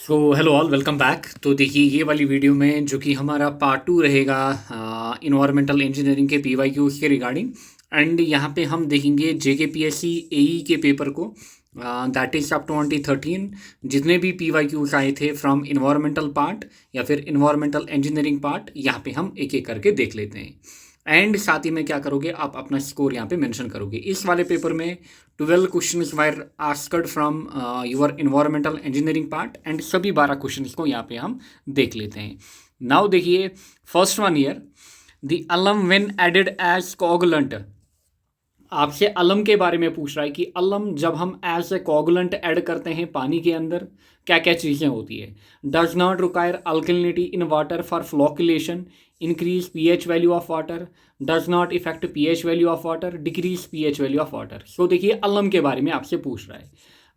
Hello all, welcome back. तो देखिए, ये वाली वीडियो में जो कि हमारा पार्ट टू रहेगा इन्वायरमेंटल इंजीनियरिंग के PYQs के रिगार्डिंग। एंड यहाँ पे हम देखेंगे JKPSC AE के पेपर को, दैट इज अप 2013। जितने भी PYQs आए थे फ्रॉम इन्वायरमेंटल पार्ट या फिर इन्वायरमेंटल इंजीनियरिंग पार्ट, यहाँ पे हम एक एक करके देख लेते हैं। एंड साथ ही में क्या करोगे, आप अपना स्कोर यहाँ पे मेंशन करोगे। इस वाले पेपर में 12 questions were asked from your environmental engineering part and सभी 12 क्वेश्चंस को यहाँ पे हम देख लेते हैं। नाउ देखिए, first one year, the alum when added as coagulant. आपसे अलम के बारे में पूछ रहा है कि अलम जब हम एज ए कोगुलेंट ऐड करते हैं पानी के अंदर, क्या क्या चीज़ें होती है। Does not require alkalinity in water for flocculation, increase pH value of water, does not effect pH value of water, decrease pH value of water. So देखिए, अलम के बारे में आपसे पूछ रहा है।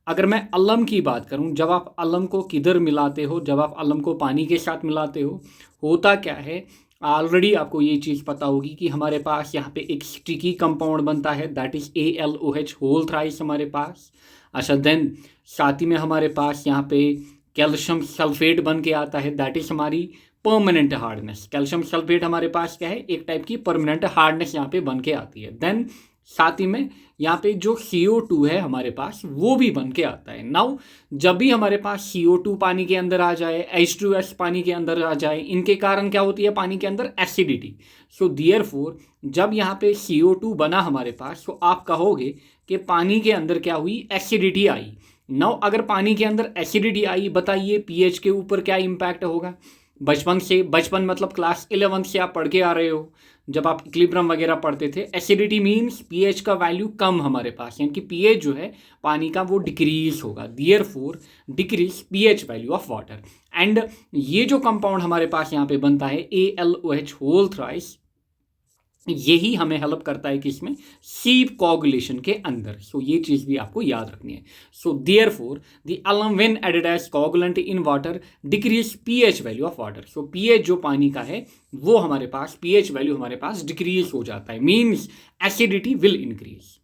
अगर मैं अलम की बात करूं, जब आप अलम को किधर मिलाते हो, जब आप अलम को पानी के साथ मिलाते हो, होता क्या है। ऑलरेडी आपको ये चीज़ पता होगी कि हमारे पास यहाँ पे एक स्टिकी कंपाउंड बनता है, that is ALOH whole thrice हमारे पास। अच्छा, देन साथ ही में हमारे पास यहाँ पे कैल्शियम सल्फेट बन के आता है, दैट इज हमारी परमानेंट हार्डनेस। कैल्शियम सल्फेट हमारे पास क्या है, एक टाइप की परमानेंट हार्डनेस यहाँ पे बन के आती है। देन साथ ही में यहाँ पे जो CO2 है हमारे पास, वो भी बन के आता है। नाउ जब भी हमारे पास CO2 पानी के अंदर आ जाए, H2S पानी के अंदर आ जाए, इनके कारण क्या होती है पानी के अंदर, एसिडिटी। सो देयरफॉर जब यहाँ पे CO2 बना हमारे पास, तो आप कहोगे कि पानी के अंदर क्या हुई, एसिडिटी आई। नाउ अगर पानी के अंदर एसिडिटी आई, बताइए pH के ऊपर क्या इम्पैक्ट होगा। बचपन मतलब क्लास 11 से आप पढ़ के आ रहे हो, जब आप इक्विलिब्रियम वगैरह पढ़ते थे, एसिडिटी मीन्स pH का वैल्यू कम हमारे पास, यानी कि pH जो है पानी का वो डिक्रीज होगा। Therefore decrease pH value of water. And ये जो कंपाउंड हमारे पास यहाँ पे बनता है ALOH होल थ्राइस, यही हमें हेल्प करता है कि इसमें सीप कोगुलेशन के अंदर। सो ये चीज़ भी आपको याद रखनी है। So therefore the alum when added as coagulant in water decrease pH value of water. So pH जो पानी का है, वो हमारे पास pH वैल्यू हमारे पास डिक्रीज हो जाता है, means acidity will increase.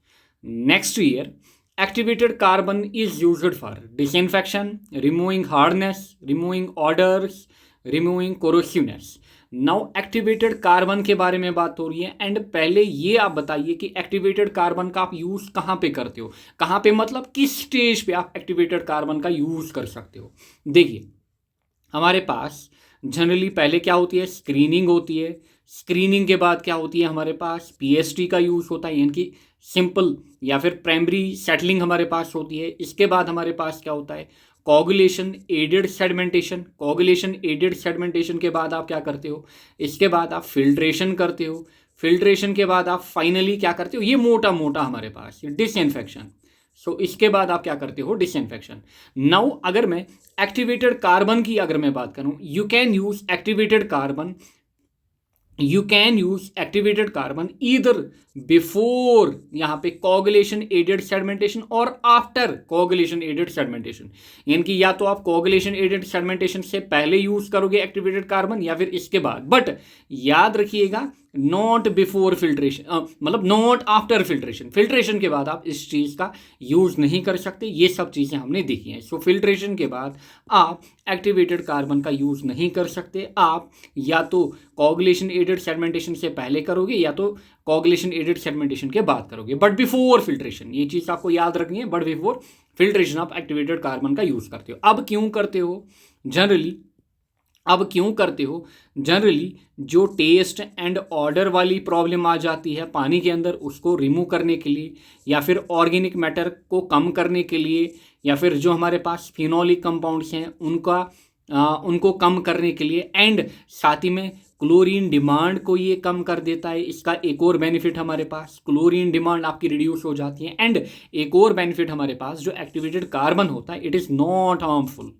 Next year, activated carbon is used for disinfection, removing hardness, removing odors, removing corrosiveness। Now activated carbon के बारे में बात हो रही है। एंड पहले ये आप बताइए कि एक्टिवेटेड कार्बन का आप यूज़ कहाँ पे करते हो, कहाँ पे मतलब किस स्टेज पे आप एक्टिवेटेड कार्बन का यूज़ कर सकते हो। देखिए, हमारे पास जनरली पहले क्या होती है, स्क्रीनिंग होती है। स्क्रीनिंग के बाद क्या होती है, हमारे पास PST का यूज़ होता है, यानी कि सिंपल या फिर प्राइमरी सेटलिंग हमारे पास होती है। इसके बाद हमारे पास क्या होता है, coagulation aided sedimentation. Coagulation aided sedimentation के बाद आप क्या करते हो, इसके बाद आप फिल्ट्रेशन करते हो। फिल्ट्रेशन के बाद आप फाइनली क्या करते हो, ये मोटा मोटा हमारे पास डिसइंफेक्शन। सो इसके बाद आप क्या करते हो, डिसइंफेक्शन। नाउ अगर मैं एक्टिवेटेड कार्बन की अगर मैं बात करूं, you can use activated carbon, you can use activated carbon either before यहाँ पे कोगुलेशन एडेड सेडिमेंटेशन और आफ्टर कोगुलेशन एडेड सेडिमेंटेशन। यानी कि या तो आप कोगुलेशन एडेड सेडिमेंटेशन से पहले यूज करोगे एक्टिवेटेड कार्बन, या फिर इसके बाद। बट याद रखिएगा, नॉट बिफोर फिल्ट्रेशन, मतलब नॉट आफ्टर फिल्ट्रेशन। फिल्ट्रेशन के बाद आप इस चीज़ का यूज़ नहीं कर सकते। ये सब चीज़ें हमने देखी हैं। सो फिल्ट्रेशन के बाद आप एक्टिवेटेड कार्बन का यूज़ नहीं कर सकते। आप या तो कोगुलेशन एडेड सेडिमेंटेशन से पहले करोगे, या तो कोगुलेशन एडेड सेडिमेंटेशन के बाद करोगे, बट बिफोर फिल्ट्रेशन। ये चीज़ आपको याद रखनी है, बट बिफोर फिल्ट्रेशन आप एक्टिवेटेड कार्बन का यूज़ करते हो। अब क्यों करते हो जनरली, अब क्यों करते हो जनरली, जो टेस्ट एंड ऑर्डर वाली प्रॉब्लम आ जाती है पानी के अंदर, उसको रिमूव करने के लिए, या फिर ऑर्गेनिक मैटर को कम करने के लिए, या फिर जो हमारे पास फिनोलिक कंपाउंड्स हैं उनको कम करने के लिए। एंड साथ ही में क्लोरीन डिमांड को ये कम कर देता है। इसका एक और बेनिफिट हमारे पास, क्लोरीन डिमांड आपकी रिड्यूस हो जाती है। एंड एक और बेनिफिट हमारे पास, जो एक्टिवेटेड कार्बन होता है, it is not harmful.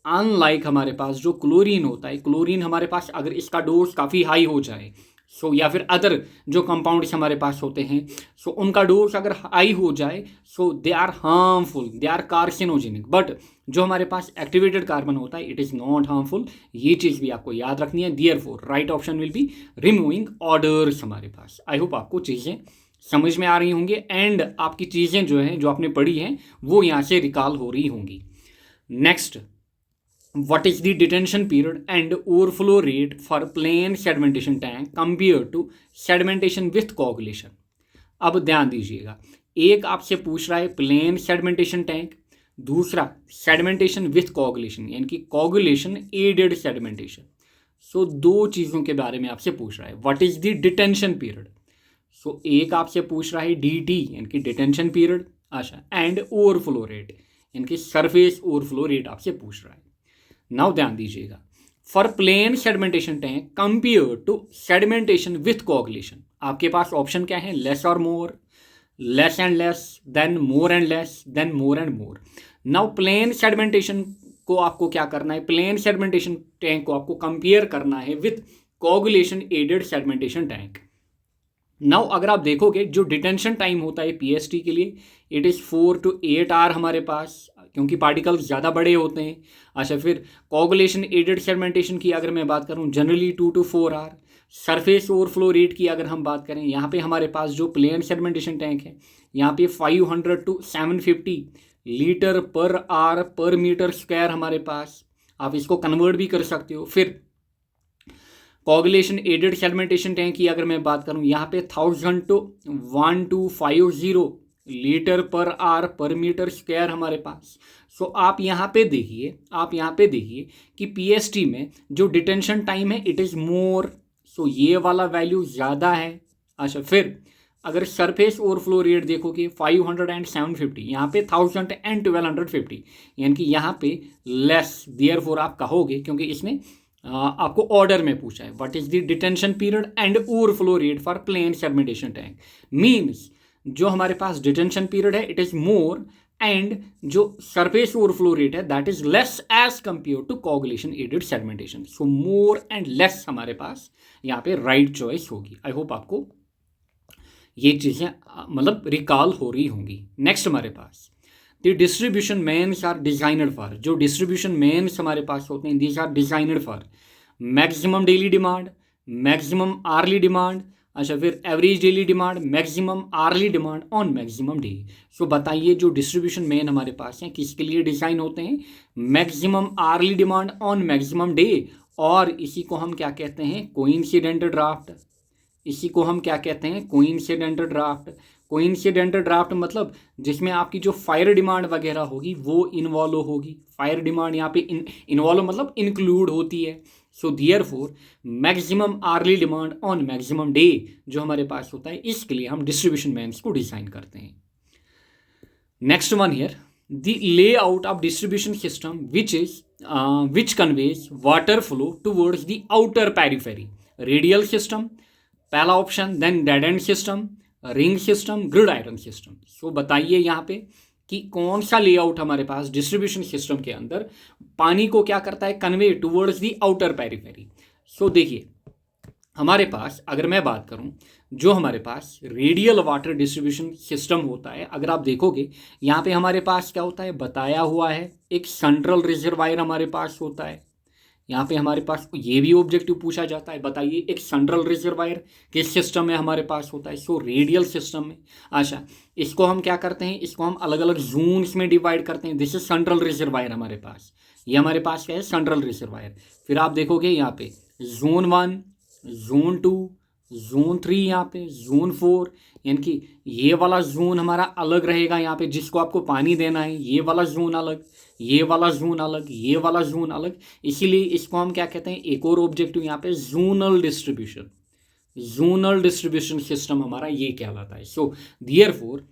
Unlike हमारे पास जो क्लोरीन होता है, क्लोरीन हमारे पास अगर इसका डोज काफ़ी हाई हो जाए, सो या फिर अदर जो कंपाउंड्स हमारे पास होते हैं, सो उनका डोज अगर हाई हो जाए, so they are harmful, they are carcinogenic. But जो हमारे पास एक्टिवेटेड कार्बन होता है, इट इज़ नॉट हार्मफुल। ये चीज़ भी आपको याद रखनी है। Therefore right option will be removing orders हमारे पास। आई होप आपको चीज़ें समझ में आ रही होंगी, एंड आपकी चीज़ें जो हैं, जो आपने पढ़ी हैं, वो यहाँ से रिकॉल हो रही होंगी। Next, what is the detention period and overflow rate for plain sedimentation tank compared to sedimentation with coagulation? अब ध्यान दीजिएगा, एक आपसे पूछ रहा है प्लेन सेडिमेंटेशन टैंक, दूसरा सेडिमेंटेशन विथ कोगुलेशन यानी कि कोगुलेशन एडेड सेडिमेंटेशन। सो दो चीज़ों के बारे में आपसे पूछ रहा है, what is the detention period. So एक आपसे पूछ रहा है dt यानी कि डिटेंशन पीरियड, अच्छा, एंड ओवरफ्लो रेट यानी कि सरफेस ओवरफ्लो रेट आपसे पूछ रहा है। नाउ ध्यान दीजिएगा, for plain sedimentation tank compare to sedimentation with coagulation, आपके पास ऑप्शन क्या है, लेस और more, less and less, then more and less, then more and more. Now plain sedimentation को आपको क्या करना है, प्लेन सेडिमेंटेशन टैंक को आपको कंपेयर करना है with coagulation aided sedimentation tank. Now अगर आप देखोगे जो डिटेंशन टाइम होता है पीएसटी के लिए, इट इज़ 4 to 8 आवर हमारे पास, क्योंकि पार्टिकल्स ज़्यादा बड़े होते हैं। अच्छा, फिर कोगुलेशन एडेड सेडिमेंटेशन की अगर मैं बात करूं, generally 2 to 4 hour. Surface overflow rate की अगर हम बात करें, यहाँ पे हमारे पास जो प्लेन सेडिमेंटेशन टैंक है, यहाँ पे 500 to 750 लीटर पर आवर पर मीटर स्क्वायर हमारे पास, आप इसको कन्वर्ट भी कर सकते हो। फिर कोगुलेशन एडेड सेडिमेंटेशन टैंक की अगर मैं बात करूं, यहाँ पे 1000 to 1250 लीटर पर आवर पर मीटर स्क्वायर हमारे पास। सो आप यहाँ पे देखिए कि पीएसटी में जो डिटेंशन टाइम है इट इज़ मोर, सो ये वाला वैल्यू ज़्यादा है। अच्छा, फिर अगर सरफेस ओवरफ्लो रेट देखोगे 500 and 750, यहाँ पे 1000 and 1250 यानी कि यहाँ पे लेस, देयरफॉर आप कहोगे, क्योंकि इसमें आपको ऑर्डर में पूछा है, what is the detention period and overflow rate for plain sedimentation tank, means जो हमारे पास डिटेंशन पीरियड है इट इज मोर एंड जो सरफेस ओवरफ्लो रेट है that is less as compared to coagulation aided sedimentation. So more and less हमारे पास यहाँ पे राइट चॉइस होगी। आई होप आपको ये चीज़ें मतलब रिकॉल हो रही होंगी। नेक्स्ट हमारे पास the distribution mains are designed for, जो डिस्ट्रीब्यूशन मेन्स हमारे पास होते हैं these are designed for maximum daily demand, maximum hourly demand, अच्छा, फिर average daily demand, maximum hourly demand on maximum day. So बताइए जो डिस्ट्रीब्यूशन मेन हमारे पास हैं किसके लिए डिज़ाइन होते हैं, maximum hourly demand on maximum day, और इसी को हम क्या कहते हैं, कोइंसिडेंट ड्राफ्ट। इसी को हम क्या कहते हैं, कोइंसिडेंट ड्राफ्ट। कोइंसिडेंट ड्राफ्ट मतलब जिसमें आपकी जो फायर डिमांड वगैरह होगी वो इन्वॉल्व होगी। फायर डिमांड यहाँ पे इन्वॉल्व मतलब इंक्लूड होती है। So therefore maximum hourly demand on maximum day जो हमारे पास होता है, इसके लिए हम डिस्ट्रीब्यूशन मेन्स को डिजाइन करते हैं। Next one here, the layout of distribution system which conveys water flow towards the outer periphery, radial system पहला option, then dead end system, ring system, grid iron system. So बताइए यहाँ पे कि कौन सा लेआउट हमारे पास डिस्ट्रीब्यूशन सिस्टम के अंदर पानी को क्या करता है, convey towards the outer periphery. So देखिए हमारे पास अगर मैं बात करूं, जो हमारे पास रेडियल वाटर डिस्ट्रीब्यूशन सिस्टम होता है, अगर आप देखोगे यहाँ पे हमारे पास क्या होता है, बताया हुआ है एक सेंट्रल रिजर्वायर हमारे पास होता है। यहाँ पे हमारे पास ये भी ऑब्जेक्टिव पूछा जाता है, बताइए एक सेंट्रल रिजर्वायर किस सिस्टम में हमारे पास होता है, सो रेडियल सिस्टम में। अच्छा, इसको हम क्या करते हैं, इसको हम अलग अलग जोन्स में डिवाइड करते हैं। दिस इज सेंट्रल रिजर्वायर हमारे पास, ये हमारे पास क्या है, सेंट्रल रिजर्वायर। फिर आप देखोगे यहाँ पे जोन 1, जोन 2, जोन 3, यहाँ पे जोन 4, यानी कि ये वाला जोन हमारा अलग रहेगा यहाँ पे जिसको आपको पानी देना है, ये वाला जोन अलग, ये वाला जोन अलग, ये वाला जोन अलग। इसीलिए इसको हम क्या कहते हैं, एक और ऑब्जेक्टिव यहाँ पे zonal distribution, zonal distribution system हमारा ये कहलाता है। सो देयरफॉर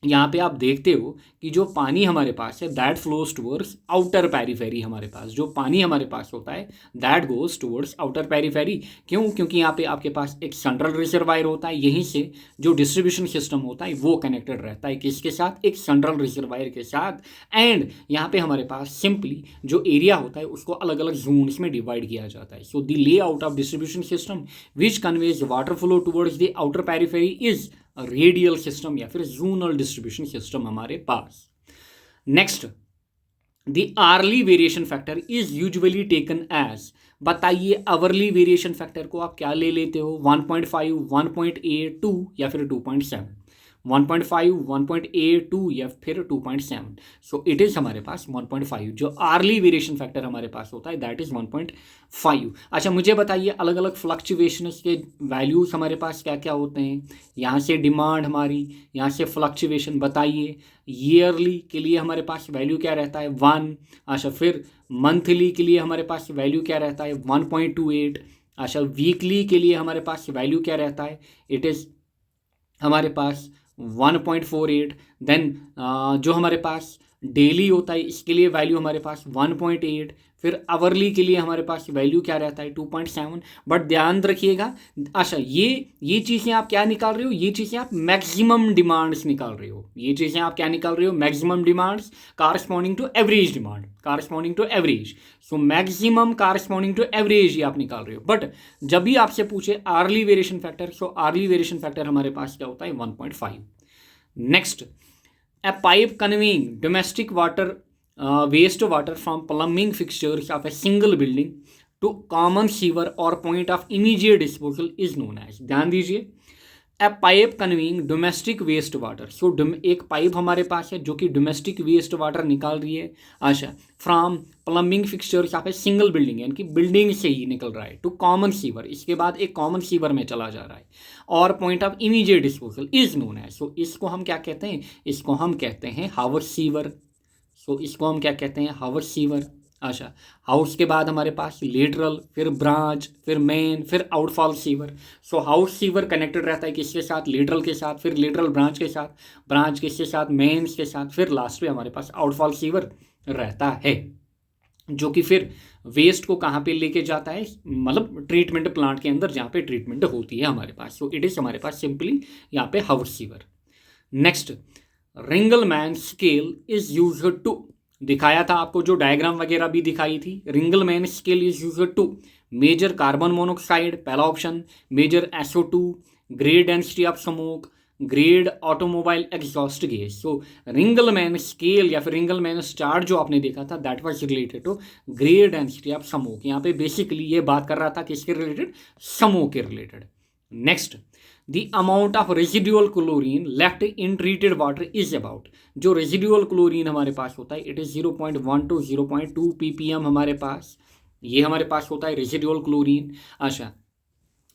यहाँ पे आप देखते हो कि जो पानी हमारे पास है that flows towards outer periphery, हमारे पास जो पानी हमारे पास होता है that goes towards outer periphery. क्यों, क्योंकि यहाँ पे आपके पास एक सेंट्रल रिजर्वायर होता है, यहीं से जो डिस्ट्रीब्यूशन सिस्टम होता है वो कनेक्टेड रहता है किसके साथ, एक सेंट्रल रिजर्वायर के साथ। एंड यहाँ पे हमारे पास सिंपली जो एरिया होता है उसको अलग अलग जोन्स में डिवाइड किया जाता है। So the layout of distribution system which conveys water flow towards the outer periphery is radial system या फिर जोनल डिस्ट्रीब्यूशन सिस्टम हमारे पास। Next, the hourly variation factor is usually taken as, बताइए hourly variation factor को आप क्या ले लेते हो, 1.5, 1.8, 2 या फिर 2.7। 1.5, 1.82 या फिर 2.7। सो इट इज़ हमारे पास 1.5। जो आर्ली वेरिएशन फैक्टर हमारे पास होता है दैट इज़ 1.5। अच्छा मुझे बताइए अलग अलग फ्लक्चुएशंस के वैल्यूज़ हमारे पास क्या क्या होते हैं। यहाँ से डिमांड हमारी, यहाँ से फ्लक्चुएशन बताइए। ईयरली के लिए हमारे पास वैल्यू क्या रहता है 1। अच्छा फिर मंथली के लिए हमारे पास वैल्यू क्या रहता है 1.28। अच्छा वीकली के लिए हमारे पास वैल्यू क्या रहता है, इट इज़ हमारे पास 1.48। देन जो हमारे पास डेली होता है इसके लिए वैल्यू हमारे पास 1.8। फिर आवरली के लिए हमारे पास वैल्यू क्या रहता है 2.7। बट ध्यान रखिएगा, अच्छा ये चीज़ें आप क्या निकाल रहे हो, ये चीज़ें आप मैक्सिमम डिमांड्स निकाल रहे हो। ये चीज़ें आप क्या निकाल रहे हो, maximum demands corresponding to average demand, corresponding to average. So maximum corresponding to average ये आप निकाल रहे हो। बट जब भी आपसे पूछे आर्ली वेरिएशन फैक्टर, सो आर्ली वेरिएशन फैक्टर हमारे पास क्या होता है 1.5। Next, a pipe conveying domestic water waste water from plumbing fixtures of a single building to common sewer or point of immediate disposal is known as। ध्यान दीजिए, a pipe conveying domestic waste water. So एक pipe हमारे पास है जो कि domestic waste water निकाल रही है। अच्छा फ्रॉम प्लम्बिंग फिक्सचर्स यहाँ पे सिंगल बिल्डिंग यानी कि बिल्डिंग से ही निकल रहा है टू कॉमन सीवर, इसके बाद एक कॉमन सीवर में चला जा रहा है और point of immediate disposal is known है। सो इसको हम क्या कहते हैं, इसको हम कहते हैं हाउस सीवर। सो इसको हम क्या कहते हैं, हाउस सीवर। अच्छा हाउस के बाद हमारे पास लेटरल, फिर ब्रांच, फिर मेन, फिर आउटफॉल सीवर। सो हाउस सीवर कनेक्टेड रहता है किसके साथ, लेटरल के साथ, फिर लेटरल ब्रांच के साथ, ब्रांच किसके साथ, मेन्स के साथ, फिर लास्ट में हमारे पास आउटफॉल सीवर रहता है जो कि फिर वेस्ट को कहाँ पे लेके जाता है, मतलब ट्रीटमेंट प्लांट के अंदर जहाँ पे ट्रीटमेंट होती है हमारे पास। सो इट इज़ हमारे पास सिंपली यहाँ पे house sewer. Next, Ringelmann scale is used to, दिखाया था आपको जो डायग्राम वगैरह भी दिखाई थी। Ringelmann scale is used to measure carbon monoxide, पहला option, measure SO2, grade density of smoke, grade automobile exhaust gas. So Ringelmann scale या फिर रिंगलमैन स्टार जो आपने देखा था that was related to grade density of smoke. यहाँ पे basically ये बात कर रहा था किसके रिलेटेड, स्मोक के related. Next, the amount of residual chlorine left in treated water is about, जो रेजिडुअल क्लोरीन हमारे पास होता है इट इज़ 0.1 to 0.2 ppm हमारे पास, ये हमारे पास होता है रेजिडुअल क्लोरीन। अच्छा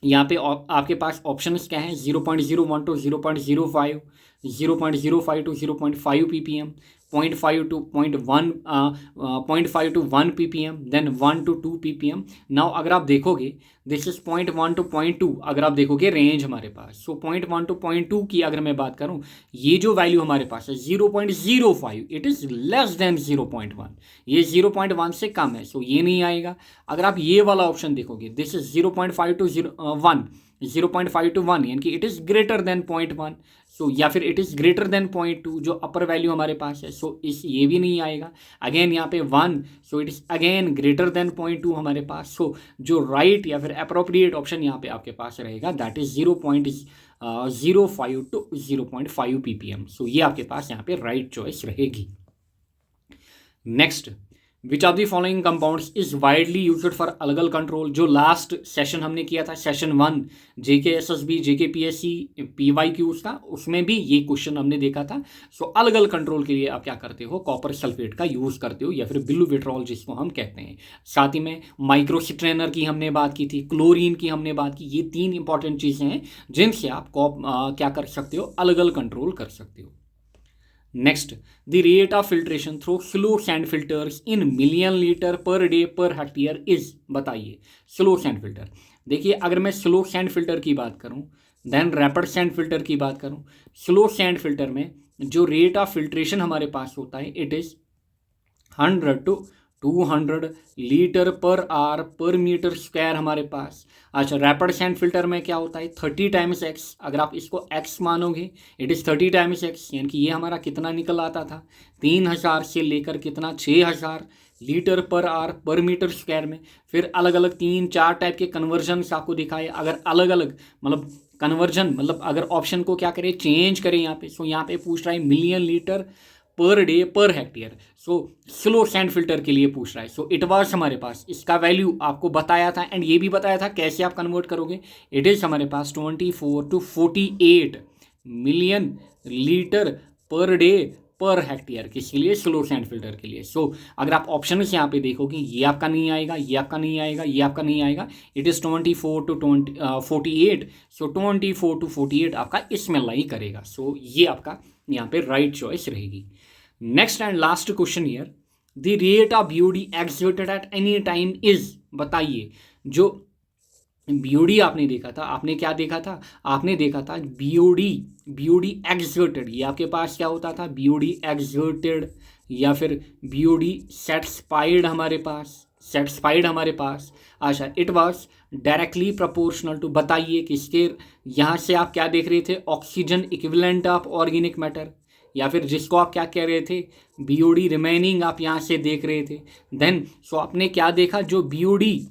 यहाँ पे आपके पास ऑप्शंस क्या हैं, 0.01 to 0.05, 0.05 to 0.5 ppm, 0.5 to 1 ppm, then 1 to 2 ppm। Now अगर आप देखोगे दिस इज 0.1 to 0.2, अगर आप देखोगे रेंज हमारे पास। सो 0.1 to 0.2 की अगर मैं बात करूं, ये जो वैल्यू हमारे पास है 0.05, इट इज़ लेस देन 0.1, ये 0.1 से कम है। सो ये नहीं आएगा। अगर आप ये वाला ऑप्शन देखोगे दिस इज 0.5 to 1, 0.5 to 1 यानी कि इट इज़ ग्रेटर देन 0.1। सो या फिर इट इज़ ग्रेटर देन 0.2 जो अपर वैल्यू हमारे पास है। सो इस ये भी नहीं आएगा। अगेन यहाँ पे 1, so it is again greater than 0.2 हमारे पास। सो जो राइट या फिर अप्रोप्रिएट ऑप्शन यहाँ पे आपके पास रहेगा दैट इज़ 0.05 to 0.5 ppm। सो ये आपके पास यहाँ पे राइट चॉइस रहेगी। Next, which of the following compounds is widely used for algal control, जो लास्ट सेशन हमने किया था सेशन 1 JKSSB JKPSC PYQs का, उसमें भी ये क्वेश्चन हमने देखा था। सो अलगल कंट्रोल के लिए आप क्या करते हो, कॉपर सल्फेट का यूज़ करते हो या फिर बिल्यूविट्रॉल जिसको हम कहते हैं। साथ ही में माइक्रोसिट्रेनर की हमने बात की थी, क्लोरीन की हमने बात की। ये 3 इंपॉर्टेंट चीज़ें हैं जिनसे आप क्या कर सकते हो, अलगल कंट्रोल कर सकते हो। Next, the rate of filtration through slow sand filters in million litre per day per hectare is, बताइए स्लो सैंड फिल्टर। देखिए अगर मैं स्लो सैंड फिल्टर की बात करूं, देन रैपिड सैंड फिल्टर की बात करूं, स्लो सैंड फिल्टर में जो रेट ऑफ फिल्ट्रेशन हमारे पास होता है it is 100 to 200 litre per hour पर मीटर स्क्वायर हमारे पास। अच्छा रैपिड सैंड फिल्टर में क्या होता है 30 times x, अगर आप इसको x मानोगे इट इज़ 30 times x, यानी कि ये हमारा कितना निकल आता था 3000 से लेकर कितना 6000 लीटर पर आवर पर मीटर स्क्वायर में। फिर अलग अलग 3-4 टाइप के कन्वर्जन आपको दिखाए। अगर अलग अलग मतलब कन्वर्जन मतलब अगर ऑप्शन को क्या करें चेंज करें यहाँ पे, सो यहाँ पे पूछ रहा है million litre per day per hectare. So slow sand filter के लिए पूछ रहा है। सो इट वाज हमारे पास इसका वैल्यू आपको बताया था एंड ये भी बताया था कैसे आप कन्वर्ट करोगे। इट इज़ हमारे पास 24 to 48 million litre per day per hectare, किसके लिए? स्लो सैंड फिल्टर के लिए। सो अगर आप ऑप्शन यहाँ पे देखोगे, ये आपका नहीं आएगा, ये आपका नहीं आएगा, ये आपका नहीं आएगा। It is 24 to 48। So 24 to 48 आपका इसमें लाई करेगा। सो ये आपका यहाँ पे राइट चॉइस रहेगी। Next and last question here, the rate of BOD exerted at any time is, बताइए। जो बीओडी आपने देखा था, आपने क्या देखा था? आपने देखा था बीओडी एक्सर्टेड, ये आपके पास क्या होता था? बीओडी एक्सर्टेड या फिर बीओडी सेटिस्फाइड हमारे पास। अच्छा, it was directly proportional to, बताइए किसके? यहाँ से आप क्या देख रहे थे? Oxygen equivalent of organic matter, या फिर जिसको आप क्या कह रहे थे? बीओडी रिमेनिंग आप यहाँ से देख रहे थे। देन सो आपने क्या देखा? जो बीओडी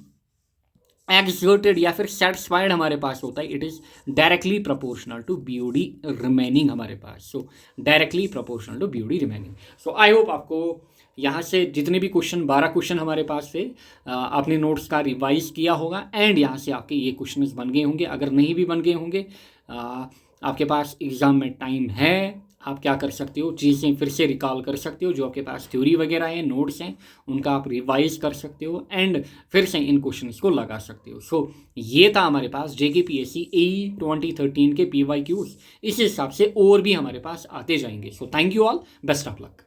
एक्सर्टेड या फिर सेटिस्फाइड हमारे पास होता है, it is directly proportional to BOD remaining हमारे पास। So directly proportional to BOD remaining. So I hope आपको यहाँ से जितने भी क्वेश्चन, 12 क्वेश्चन हमारे पास थे, आपने नोट्स का रिवाइज किया होगा एंड यहाँ से आपके ये क्वेश्चन बन गए होंगे। अगर नहीं भी बन गए होंगे, आपके पास एग्ज़ाम में टाइम है, आप क्या कर सकते हो? चीज़ें फिर से रिकॉल कर सकते हो, जो आपके पास थ्योरी वगैरह है, नोट्स हैं, उनका आप रिवाइज कर सकते हो एंड फिर से इन क्वेश्चंस को लगा सकते हो। सो ये था हमारे पास JKPSC AE 2013 के PYQs। इस हिसाब से और भी हमारे पास आते जाएंगे। So thank you all, best of luck.